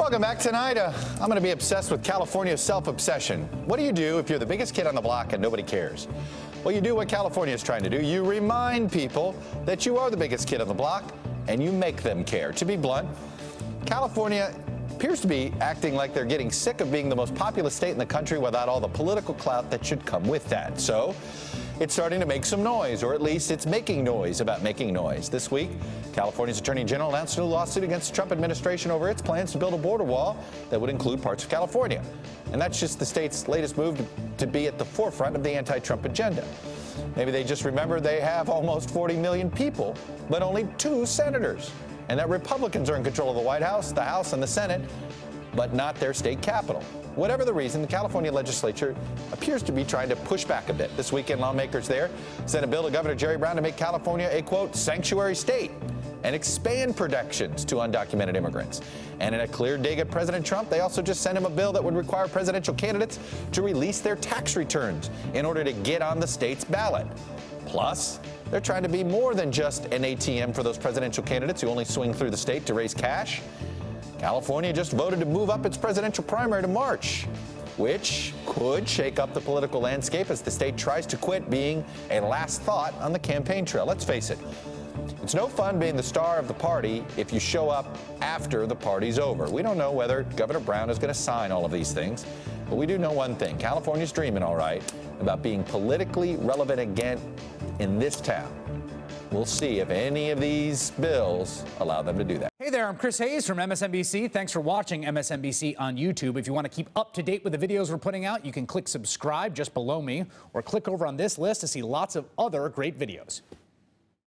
Welcome back. Tonight, I'm going to be obsessed with California's self-obsession. What do you do if you're the biggest kid on the block and nobody cares? Well, you do what California is trying to do. You remind people that you are the biggest kid on the block, and you make them care. To be blunt, California appears to be acting like they're getting sick of being the most populous state in the country without all the political clout that should come with that. So it's starting to make some noise, or at least it's making noise about making noise. This week, California's Attorney General announced a new lawsuit against the Trump administration over its plans to build a border wall that would include parts of California. And that's just the state's latest move to be at the forefront of the anti-Trump agenda. Maybe they just remember they have almost 40 million people, but only 2 senators, and that Republicans are in control of the White House, the House, and the Senate, but not their state capital. Whatever the reason, the California legislature appears to be trying to push back a bit. This weekend, lawmakers there sent a bill to Governor Jerry Brown to make California a, quote, sanctuary state and expand protections to undocumented immigrants. And in a clear dig at President Trump, they also just sent him a bill that would require presidential candidates to release their tax returns in order to get on the state's ballot. Plus, they're trying to be more than just an ATM for those presidential candidates who only swing through the state to raise cash. California just voted to move up its presidential primary to March, which could shake up the political landscape as the state tries to quit being a last thought on the campaign trail. Let's face it, it's no fun being the star of the party if you show up after the party's over. We don't know whether Governor Brown is going to sign all of these things, but we do know one thing. California's dreaming, all right, about being politically relevant again in this town. We'll see if any of these bills allow them to do that. Hey there, I'm Chris Hayes from MSNBC. Thanks for watching MSNBC on YouTube. If you want to keep up to date with the videos we're putting out, you can click subscribe just below me or click over on this list to see lots of other great videos.